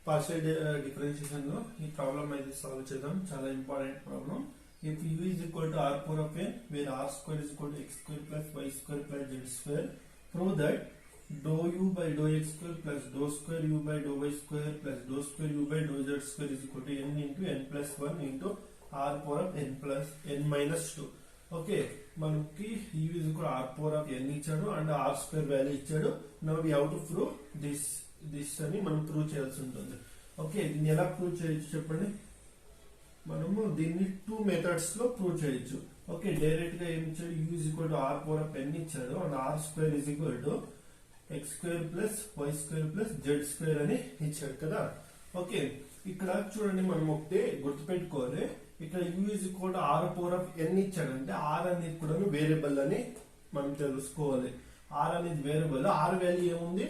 Partial differentiation లో ఈ problem అయితే సాల్వ్ చేద్దాం. చాలా important problem. If u is equal to r power of n where r square is equal to x square plus y square plus z square, prove that dou u by dou x square plus dou square u by dou y square plus dou square u by dou z square is equal to n into n plus 1 into r power of n plus n minus 2. Okay, మనకి u is equal to r power of n ఇచ్చాడు and r square value ఇచ్చాడు. Now we have to prove this అని మనం prove చేయాల్సి ఉంటుంది. Okay, దీన్ని ఎలా prove చేయొచ్చు చెప్పండి. మనము దీన్ని 2 మెథడ్స్ లో ప్రూవ్ చేయొచ్చు. ఓకే, డైరెక్ట్ గా ఏం ఇచ్చాడు, u is equal to r power of n ఇచ్చాడు and r square is equal to x square plus y square plus z square అని ఇచ్చాడు కదా. ఓకే, ఇక్కడ చూడండి, మనం ఒకటే గుర్తుపెట్టుకోవాలి. ఇక్కడ u is equal to r power of n ఇచ్చాడంటే r అనేది కూడా వేరియబుల్ అని మనం తెలుసుకోవాలి. r అనేది వేరియబుల్, r వాల్యూ ఏముంది,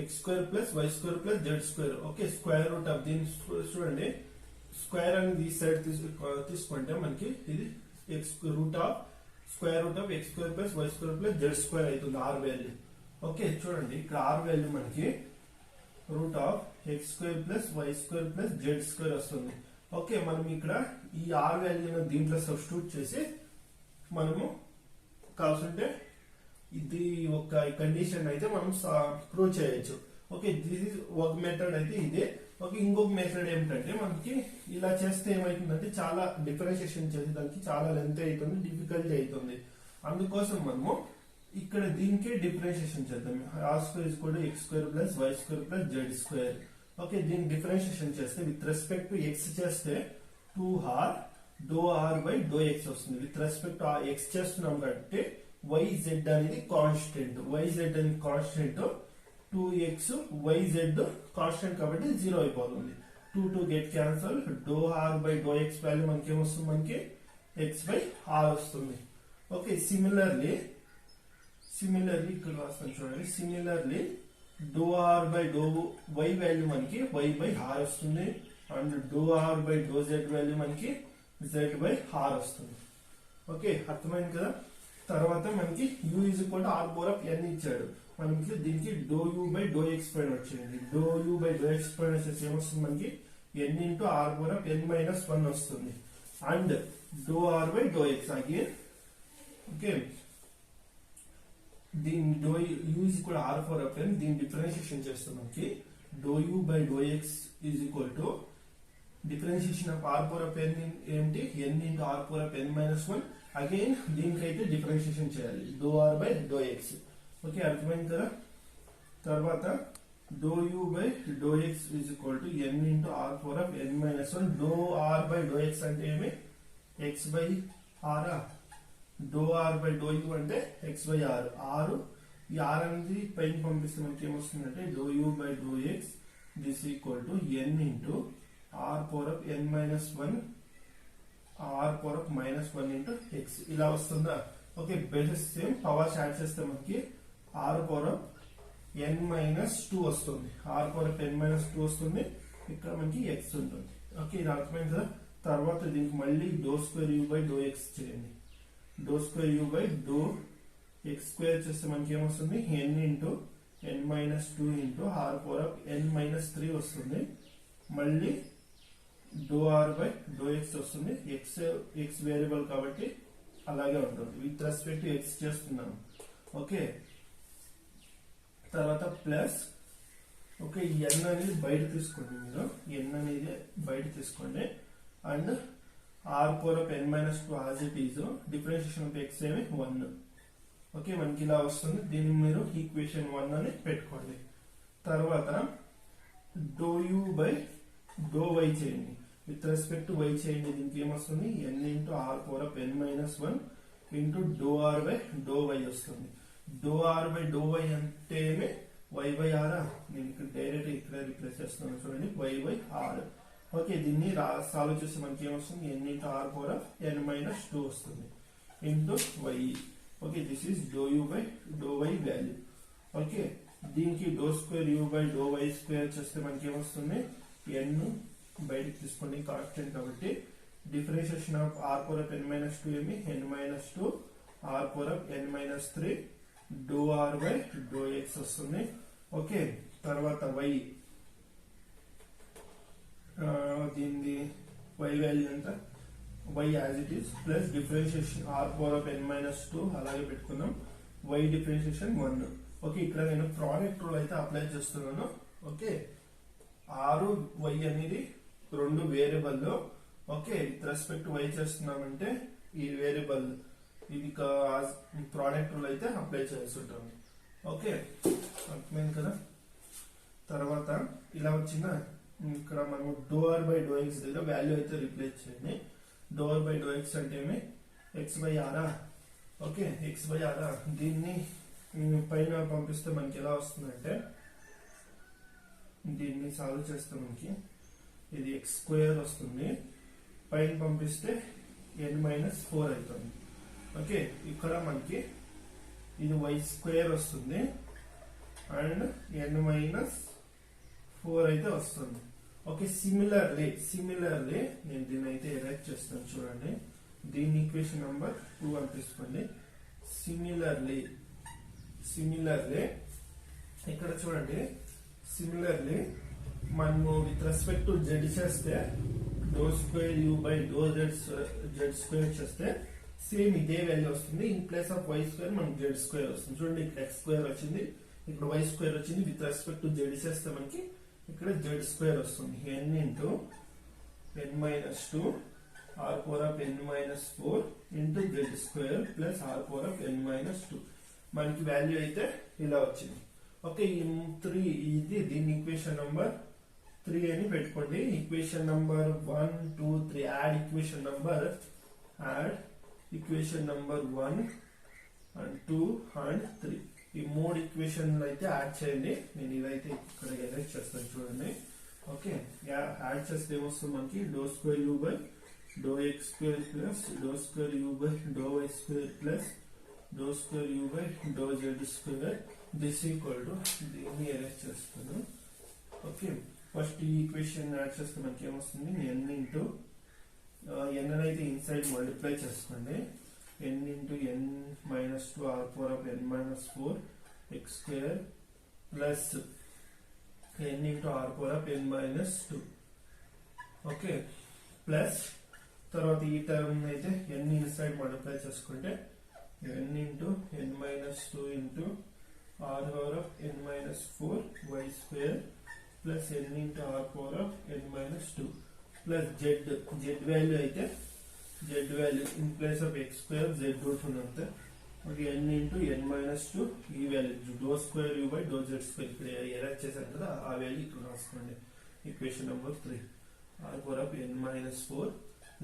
x square plus y square plus z square. Okay, square root of దీని చూడండి, స్క్వేర్ అనేది ఈ సైడ్ తీసుకుంటే మనకి ఇది square root of x square plus y square plus z square అవుతుంది r వాల్యూ. ఓకే, చూడండి ఇక్కడ r వాల్యూ మనకి route of x square plus y square plus z square వస్తుంది. ఓకే, మనం ఇక్కడ ఈ r వాల్యూను దీంట్లో సబ్స్టిట్యూట్ చేసి మనము కావాల్సింటే ఇది ఒక కండిషన్ అయితే మనం ప్రూవ్ చేయొచ్చు. ఓకే, దిస్ ఇస్ ఒక మెథడ్ అయితే ఇదే. ఓకే, ఇంకొక మెథడ్ ఏమిటంటే మనకి ఇలా చేస్తే ఏమైతుందంటే చాలా డిఫరెన్షియేషన్ చేసేదానికి చాలా లెంత్ అవుతుంది, డిఫికల్టీ అవుతుంది. అందుకోసం మనము ఇక్కడ దీనికి డిఫరెన్షియేషన్ చేద్దాం. r square is equal to x square plus y square plus z square. Okay, దీన్ని డిఫరెన్షియేషన్ చేస్తే విత్ రెస్పెక్ట్ టు x చేస్తే 2r dou r by dou x వస్తుంది. విత్ రెస్పెక్ట్ టు x చేస్తున్నాం కాబట్టి yz అనేది constant, yz అనేది constant, 2x yz constant కాబట్టి 0 అయిపోతుంది. 2 get cancel, dou r by dou x value మనకి ఏమొస్తుంది, మనకి x by r వస్తుంది. ఓకే, సిమిలర్లీ ఇక్కడ రాస్తాను చూడండి. Similarly dou r by dou y value మనకి y by r వస్తుంది and dou r by dou z value మనకి z by r వస్తుంది. ఓకే, అర్థమైంది కదా. తర్వాత మనకి u is equal to r power of n ఇచ్చాడు. మనకి దీనికి dou u by dou x పైన వచ్చింది. dou u by dou x పైన వచ్చేసి ఏమొస్తుంది, మనకి n into r power of n minus 1 వస్తుంది and dou r by dou x again. Okay, దీని dou u is equal to r power of n, దీని differentiation చేస్తే మనకి dou u by dou x is equal to differentiation of r power of n ఏంటి, n into r power of n minus 1. Again దీనికైతే differentiation చేయాలి, dou r by dou x. Okay, అర్థమైంది కదా. తర్వాత dou u by dou x is equal to n into r power of n minus 1. dou r by dou x అంటే ఏమి, x by r. dou r by dou u అంటే x by r. ఈ r అనేది పైన పంపిస్తే మనకి ఏమొస్తుందంటే dou u by dou x this equal to n into r power of n minus 1 r power of minus 1 into x ఇలా వస్తుందా. Okay, basis same, powers add చేస్తే మనకి r power of n minus 2 వస్తుంది, r power of n minus 2 వస్తుంది. ఇక్కడ మనకి x ఉంటుంది. Okay, ఇది అర్థమైంది కదా. తర్వాత దీనికి మళ్ళీ dou square u by dou x చేయండి. dou square u by dou x square చేస్తే మనకి ఏమొస్తుంది, n into n minus 2 into r power of n minus 3 వస్తుంది. మళ్ళీ dou r by dou x వస్తుంది. x వేరియబుల్ కాబట్టి అలాగే ఉంటుంది, విత్ రెస్పెక్ట్ x చేస్తున్నాను. ఓకే, తర్వాత ప్లస్. ఓకే, ఈ n అనేది బయట తీసుకోండి, మీరు n అనేది బయట తీసుకోండి and r power of n minus 2 as it is, differentiation of x ఏమి 1. ఓకే, మనకి ఇలా వస్తుంది. దీన్ని మీరు ఈక్వేషన్ 1 అని పెట్టుకోండి. తర్వాత dou u by dou y చేయండి, విత్ రెస్పెక్ట్ టు y చేయండి. దీనికి ఏమొస్తుంది, n into r power of n minus 1 into dou r by dou y వస్తుంది. dou r by dou y అంటే ఏమి, y by r. నేను ఇక్కడ డైరెక్ట్ ఇక్కడ రిప్లేస్ చేస్తున్నాను చూడండి, y by r. ఓకే, దీన్ని సాల్వ్ చేస్తే మనకి ఏమొస్తుంది, n into r power of n minus 2 వస్తుంది into y. Okay, this is dou u by dou y value. Okay, దీనికి dou square u by dou y square చేస్తే మనకి ఏమొస్తుంది, n బయటకు తీసుకోండి, కాన్స్టెంట్ కాబట్టి differentiation of r power of n minus 2 ఏమి, n minus 2 r power of n minus 3 dou r by dou x వస్తుంది. Okay, తర్వాత y దీనిది y వాల్యూ ఎంత y as it is plus differentiation r power of n minus 2 అలాగే పెట్టుకున్నాం y differentiation 1. Okay, ఇక్కడ నేను product rule అయితే apply చేస్తున్నాను. ఓకే, r y అనేది రెండు variable. Okay, with respect y చేస్తున్నామంటే ఈ వేరియబుల్ ఇది ప్రోడక్ట్ రూల్ అయితే అప్లై చేసి ఉంటుంది. ఓకే, అర్థమైంది కదా. తర్వాత ఇలా వచ్చిన ఇక్కడ మనం డోఆర్ బై డో ఎక్స్ దగ్గర వాల్యూ అయితే రిప్లేస్ చేయండి. డోఆర్ బై డో ఎక్స్ అంటే ఏమి ఎక్స్ బై ఆరా. ఓకే, ఎక్స్ బై ఆరా దీన్ని పైన పంపిస్తే మనకి ఎలా వస్తుందంటే దీన్ని సాల్వ్ చేస్తే మనకి ఇది ఎక్స్ స్క్వేర్ వస్తుంది, పైన పంపిస్తే n-4 అవుతుంది. ఓకే, ఇక్కడ మనకి ఇది y స్క్వేర్ వస్తుంది అండ్ n-4 అయితే వస్తుంది. ఓకే, సిమిలర్లీ నేను దీన్ని అయితే ఎరైట్ చేస్తాను. చూడండి, దీని ఈక్వేషన్ నంబర్ 2 అని తీసుకోండి. సిమిలర్లీ ఇక్కడ చూడండి, సిమిలర్లీ మనము విత్ రెస్పెక్ట్ టు జెడ్ చేస్తే do square u by do z square చేస్తే సేమ్ ఇదే వాల్యూ వస్తుంది. In place of y square మనకి జెడ్ స్క్వేర్ వస్తుంది. చూడండి, ఇక్కడ ఎక్స్ స్క్వేర్ వచ్చింది, ఇక్కడ వై స్క్వేర్ వచ్చింది. విత్ రెస్పెక్ట్ టు జెడ్ చేస్తే మనకి ఇక్కడ జెడ్ స్క్వేర్ వస్తుంది. n into n-2 r power of n-4 into z square plus r power of n-2 మనకి వాల్యూ అయితే ఇలా వచ్చింది. ఓకే, ఈ 3 ఇది దీని ఈక్వేషన్ నంబర్ 3 అని పెట్టుకోండి. Equation number 1, 2, 3 add equation number 1 and 2 and 3 ఈ 3 ఈక్వేషన్లు అయితే యాడ్ చేయండి. నేను ఇదైతే ఇక్కడ ఎరైజ్ చేస్తాను. చూడండి, ఓకే, యాడ్ చేస్తే ఏమొస్తుంది మనకి do square u by do x square plus do square u by do y square plus do square u by do z square this equal to దీన్ని ఎరైజ్ చేస్తాను. ఓకే, ఫస్ట్ ఈ equation add చేస్తే మనకి ఏమొస్తుంది n into n అయితే inside multiply చేసుకోండి. n into n-2 r power of n-4 x square plus n into r power of n-2. Okay, plus తర్వాత ఈ టర్మ్ అయితే n ఇన్సైడ్ మల్టిప్లై చేసుకుంటే n into n-2 into r power of n-4 y square plus n into r power of n-2 plus z value అయితే z value in place of x square z root ఉంది. Okay, n into n-2 ఈ value do square u by do z square ఇక్కడ arise చేశాను కదా ఆ value ఇక్కడ రాసుకోండి. Equation number 3 r power of n-4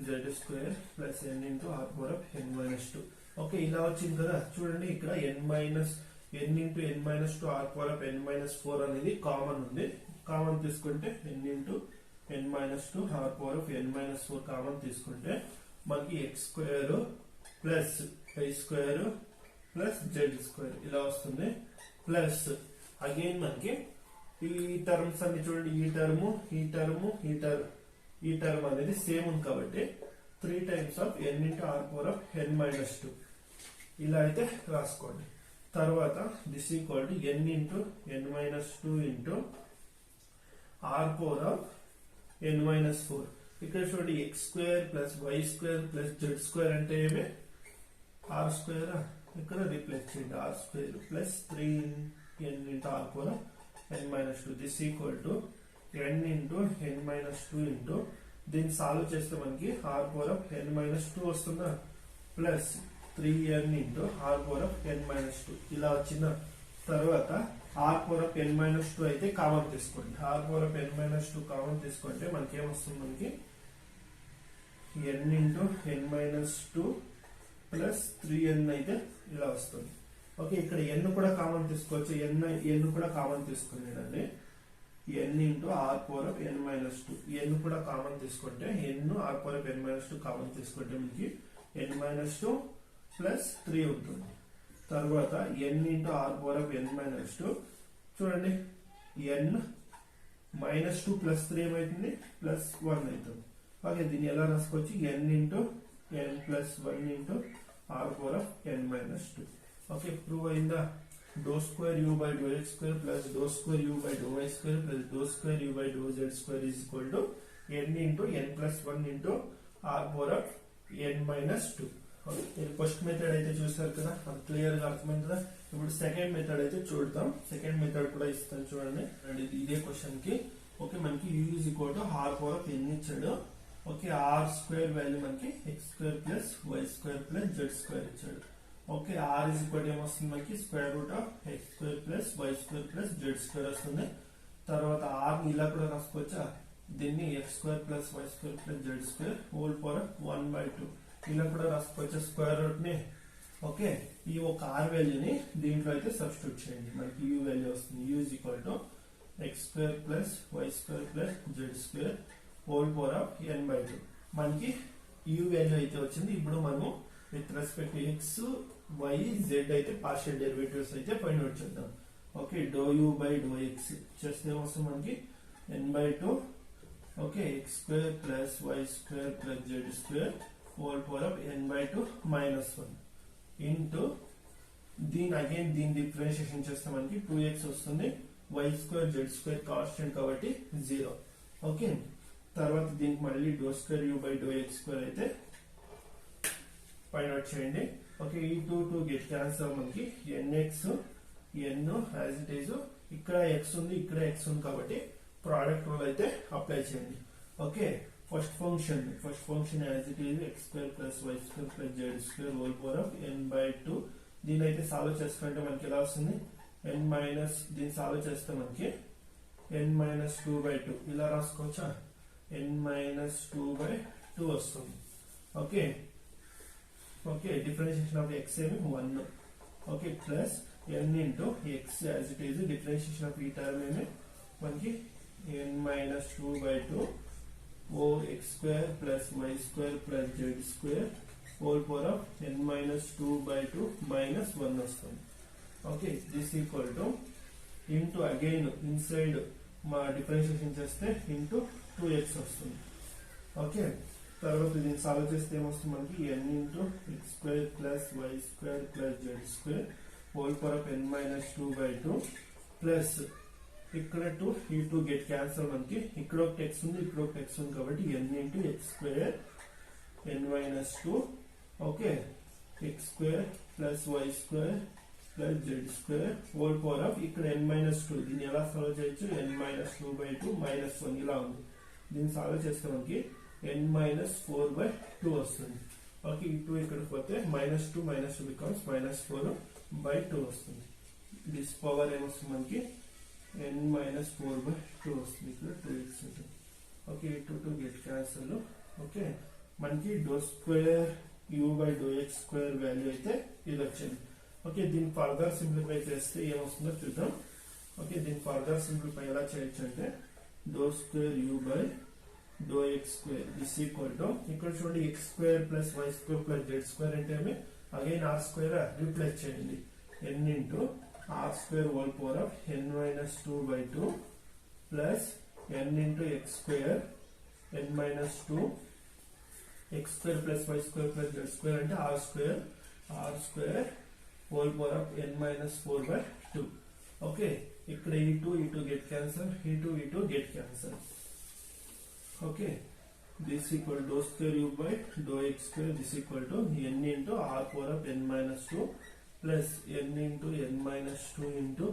z square plus n into r power of n-2. Okay, ఇలా వచ్చింది కదా. చూడండి, ఇక్కడ n into n-2 r power of n-4 అనేది కామన్ ఉంది. కామన్ తీసుకుంటే n into n-2 r power of n-4 common తీసుకుంటే మనకి x square plus y square plus z square ఇలా వస్తుంది. ప్లస్ అగైన్ మనకి ఈ టర్మ్స్ అన్ని చూడండి, ఈ టర్మ్ అనేది సేమ్ ఉంది కాబట్టి 3 times of n into r power of n-2 ఇలా అయితే రాసుకోండి. తర్వాత this equal to n into n-2 into r power of n-4. ఇక్కడ చూడండి, x square plus y square plus z square అంటే ఏమి ఆర్ స్క్వేర్. ఇక్కడ రీప్లేస్ చేయండి, r square plus 3n into r power of n-2 this equal to n into n-2 into దీన్ని solve చేస్తే మనకి r power of n-2 వస్తుందా plus 3n into r power of n-2 ఇలా వచ్చిన తర్వాత r power of n-2 అయితే common తీసుకోండి. r power of n-2 common తీసుకుంటే మనకి ఏమొస్తుంది, మనకి n into n-2 plus 3n అయితే ఇలా వస్తుంది. ఓకే, ఇక్కడ n కూడా కామన్ తీసుకోవచ్చు. n కూడా కామన్ తీసుకునేదండి. n into r power of n-2 n కూడా కామన్ తీసుకుంటే n r power of n-2 common తీసుకుంటే మనకి n-2 ప్లస్ 3 ఉంటుంది. తర్వాత n into r power of n-2 చూడండి, n-2 ప్లస్ 3 ఏమవుతుంది ప్లస్ 1 అవుతుంది. ఓకే, దీన్ని ఎలా రాసుకోవచ్చు, n into n plus 1 into r power of n-2. Okay, prove అయిందా. dou square u by dou x square plus dou square u by dou y square plus dou square u by dou z square is equal to n into n plus 1 into r power of n minus 2. First method అయితే చూసారు కదా, అది clear గా అర్థమైంది కదా. ఇప్పుడు second method అయితే చూద్దాం. సెకండ్ మెథడ్ కూడా ఇస్తాను చూడండి. అండ్ ఇదే క్వశ్చన్ కి ఓకే మనకి u is equal to r power of n ఇచ్చాడు. ఓకే r స్క్వేర్ వాల్యూ మనకి x square plus y square plus z square ఇచ్చాడు. Okay r is equal to ఏమొస్తుంది మనకి square root of x square plus y square plus z square వస్తుంది. తర్వాత r ని ఇలా కూడా రాసుకోవచ్చా, దీన్ని x square plus y square plus z square whole power 1/2 ఇలా కూడా రాసుకోవచ్చు స్క్వేర్ రూట్ ని. ఓకే ఈ ఒక r వాల్యూని దీంట్లో అయితే సబ్స్టిట్యూట్ చేయండి, మనకి u వాల్యూ వస్తుంది. u is equal to x square plus y square plus z square whole power of n/2. మనకి u వాల్యూ అయితే వచ్చింది. ఇప్పుడు మనము with respect x y z అయితే పార్షియల్ డెరివేటివ్స్ అయితే ఫైండ్ అవుట్ చేద్దాం. Okay do u by do x చేస్తే ఏమొస్తుంది మనకి n/2 okay x square plus y square plus z square whole power of n/2 minus 1 into దీని differentiation చేస్తే మనకి 2x వస్తుంది. y square z square constant కాబట్టి 0. Okay తర్వాత దీనికి మళ్ళీ do square u by do x square అయితే find out చేయండి. ఓకే ఈ 2 గెట్ క్యాన్సల్ మనకి nx n as it is ఇక్కడ x ఉంది ఇక్కడ x ఉంది కాబట్టి ప్రోడక్ట్ రూల్ అయితే అప్లై చేయండి. Okay first function as it is x square plus y square plus z square whole power of n/2. దీని అయితే సాల్వ్ చేసుకుంటే మనకి ఎలా వస్తుంది n మైనస్ దీన్ని సాల్వ్ చేస్తే మనకి n మైనస్ 2/2 ఇలా రాసుకోవచ్చా, n మైనస్ 2/2 వస్తుంది. Okay okay differentiation of x ఏమి 1. Okay plus n into x as it is differentiation of ఈ టర్మ్ ఏమి మనకి n minus 2/2 o x square plus y square plus z square whole power of n minus 2/2 minus 1 వస్తుంది. Okay this equal to into again inside మా differentiation చేస్తే into 2x వస్తుంది. Okay తర్వాత దీన్ని solve చేస్తే ఏమొస్తుంది మనకి n into x square plus y square plus z square whole power of n minus 2/2 plus ఇక్కడ 2 ఈ 2 గెట్ క్యాన్సల్ మనకి ఇక్కడ ఒక x ఉంది ఇక్కడ ఒక x ఉంది కాబట్టి n into x square n minus 2 okay x square plus y square plus z square whole power of ఇక్కడ n మైనస్ 2 దీన్ని ఎలా సాల్వ్ చేయొచ్చు n మైనస్ 2/2 మైనస్ 1 ఇలా ఉంది. దీన్ని సాల్వ్ చేస్తే మనకి n మైనస్ 4/2 వస్తుంది. ఓకే ఈ 2 ఇక్కడ పోతే మైనస్ 2 బికమ్స్ మైనస్ 4/2 వస్తుంది. దిస్ పవర్ ఏమొస్తుంది మనకి n మైనస్ 4/2 వస్తుంది. ఇక్కడ 2x ఉంటుంది. ఓకే ఈ 2 గెట్ క్యాన్సల్. ఓకే మనకి do square u by do x square value అయితే ఇది వచ్చింది. ఓకే దీన్ని ఫర్దర్ సింప్లిఫై చేస్తే ఏమొస్తుందో చూద్దాం. ఓకే దీన్ని ఫర్దర్ సింప్లిఫై ఎలా చేయొచ్చు అంటే do square u by do x square this equal to ఇక్కడ చూడండి x square plus y square plus z square అంటే అగైన్ r స్క్వేర్ రీప్లేస్ చేయండి n into r square whole power of n minus 2/2 plus n into x square n minus 2 x square plus y square plus z square అంటే r square whole power of n minus 4/2. Okay ఇక్కడ ఈ 2 get cancel ఈ 2 get cancel. Okay this equal do square u by do x square this equal to n into r power of n minus 2 plus n into n minus 2 into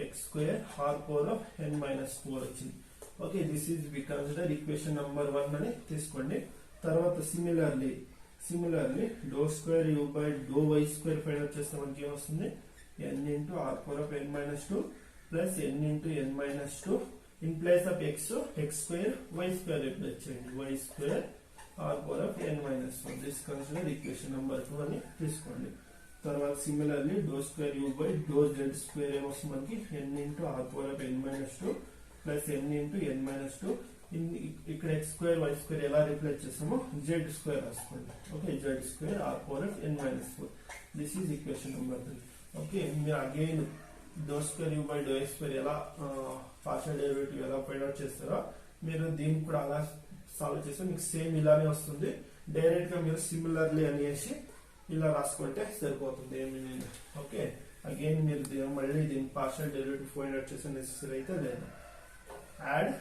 x square r power of n minus 4 వచ్చింది. Okay this is we consider equation number 1 అని తీసుకోండి. తర్వాత similarly do square u by do y square find out చేస్తే మనకి ఏమొస్తుంది n into r power of n minus 2 plus n into n minus 2 in place of x square y square replace చేయండి y square r power of n minus 1 this consider equation number 2 అని తీసుకోండి. తర్వాత similarly do square u by do z square ఏమొస్తుంది మనకి n into r power of n minus 2 plus n into n minus 2 ఇక్కడ x square y square ఎలా replace చేస్తామో z square రాసుకోండి. Okay z square r power of n minus 4 this is equation number 3. Okay మీరు again do square u by do x square ఎలా partial derivative ఎలా find out చేస్తారో మీరు దీన్ని కూడా అలా సాల్వ్ చేస్తే మీకు సేమ్ ఇలానే వస్తుంది. డైరెక్ట్ గా మీరు సిమిలర్లీ అనేసి ఇలా రాసుకుంటే సరిపోతుంది ఏమి లేదు. ఓకే అగైన్ మీరు మళ్ళీ దీన్ని పార్షియల్ డెరివేటివ్ ఫైండ్ అవుట్ చేసే నెసెసరీ అయితే లేదు. యాడ్,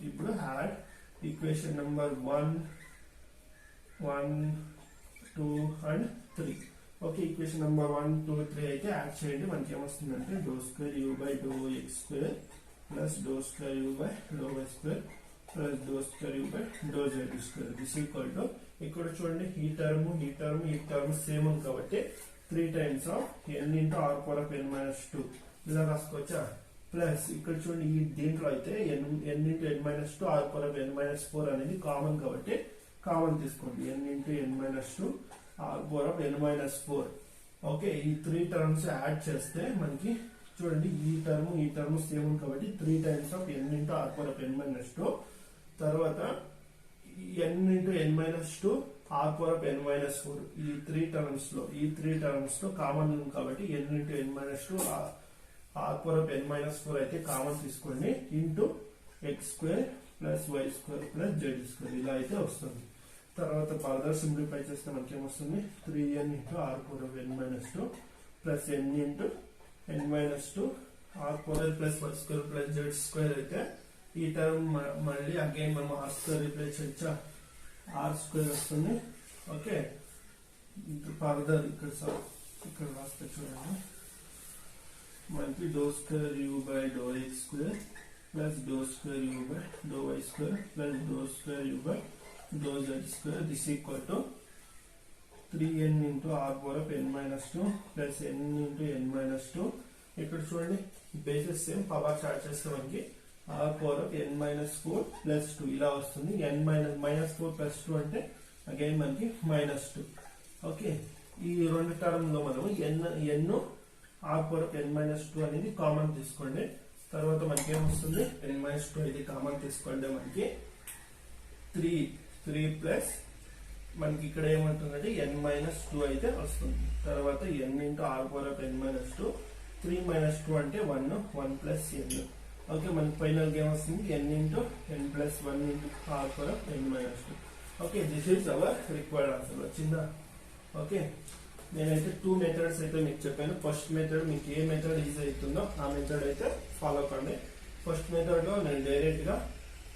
ఇప్పుడు add equation number 1, 2 and 3. Okay, equation number 1, 2, 3 అయితే యాడ్ చేయండి. మనకి ఏమొస్తుందంటే ∂2u/∂x² plus ∂2u/∂y² plus ∂2u/∂z². This equal to, ఇక్కడ చూడండి ఈ టర్మ్ సేమ్ ఉంది కాబట్టి 3 times of n into r power of n minus 2 ఇలా రాసుకోవచ్చా. ప్లస్ ఇక్కడ చూడండి ఈ దీంట్లో అయితే n into n minus 2 r power of n minus 4 అనేది కామన్ కాబట్టి కామన్ తీసుకోండి. n into n minus 2 r power of n minus 4. Okay, ఈ 3 టర్మ్స్ యాడ్ చేస్తే మనకి చూడండి ఈ టర్మ్ సేమ్ ఉంది కాబట్టి 3 times of n into r power of n minus 2, తర్వాత n into n minus 2 r power of n minus 4. ఈ 3 terms లో కామన్ ఉంది కాబట్టి n into n minus 2 r power of n minus 4 అయితే common తీసుకోండి into x² plus y² plus z² ఇలా అయితే వస్తుంది. తర్వాత ఫర్దర్ సింప్లిఫై చేస్తే మనకి ఏమొస్తుంది 3n into r power of n minus 2 plus n into n minus 2 r power plus y² plus z² అయితే ఈ టర్మ్ మళ్ళీ అగైన్ మనం r² రిప్లేస్ చేయొచ్చా, r² వస్తుంది. ఓకే, ఫర్దర్ ఇక్కడ రాస్తే చూడండి మనకి ∂2u/∂x² plus ∂2u/∂y² plus ∂2u/∂z². This equal to 3n into r power of n minus 2 plus n into n minus 2. ఇక్కడ చూడండి బేసిస్ సేమ్, పవర్ చార్ట్ చేస్తే మనకి r power of n minus 4 plus 2 ఇలా వస్తుంది. n minus 4 ప్లస్ 2 అంటే again మనకి -2. Okay, ఈ రెండు టర్మ్ లో మనం n r power of n minus 2 అనేది కామన్ తీసుకోండి. తర్వాత మనకి ఏమొస్తుంది n minus 2 ఇది కామన్ తీసుకోండి. మనకి 3 ప్లస్ మనకి ఇక్కడ ఏమంటుందంటే n minus 2 అయితే వస్తుంది. తర్వాత n into r power of n minus 2, 3 minus 2 అంటే 1 ప్లస్ n. ఓకే, మనకి ఫైనల్ గా ఏమొస్తుంది n into n plus 1 into r power of n minus 2. Okay, this is our required answer. వచ్చిందా? ఓకే, నేనైతే 2 methods అయితే మీకు చెప్పాను. ఫస్ట్ మెథడ్ మీకు ఏ మెథడ్ ఈజీ అవుతుందో ఆ మెథడ్ అయితే ఫాలో కండి. ఫస్ట్ మెథడ్ లో నేను డైరెక్ట్ గా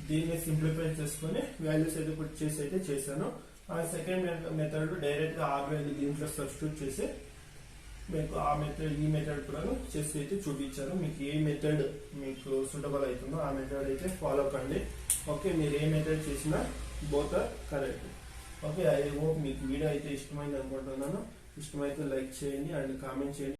దీన్ని సింప్లిఫై చేసుకుని వాల్యూస్ అయితే పుట్ చేసి అయితే చేశాను. ఆ సెకండ్ మెథడ్ లో డైరెక్ట్ గా ఆర్ వాల్యూ దీంట్లో సబ్స్టిట్యూట్ చేసి మీకు ఆ మెథడ్ ఈ మెథడ్ కూడా చేసి అయితే చూపించాను. మీకు ఏ మెథడ్ మీకు సూటబుల్ అవుతుందో ఆ మెథడ్ అయితే ఫాలో కండి. ఓకే, మీరు ఏ మెథడ్ చేసినా both are correct. Okay, I hope మీకు వీడియో అయితే ఇష్టమైంది అనుకుంటున్నాను. ఇష్టమైతే లైక్ చేయండి అండ్ కామెంట్ చేయండి.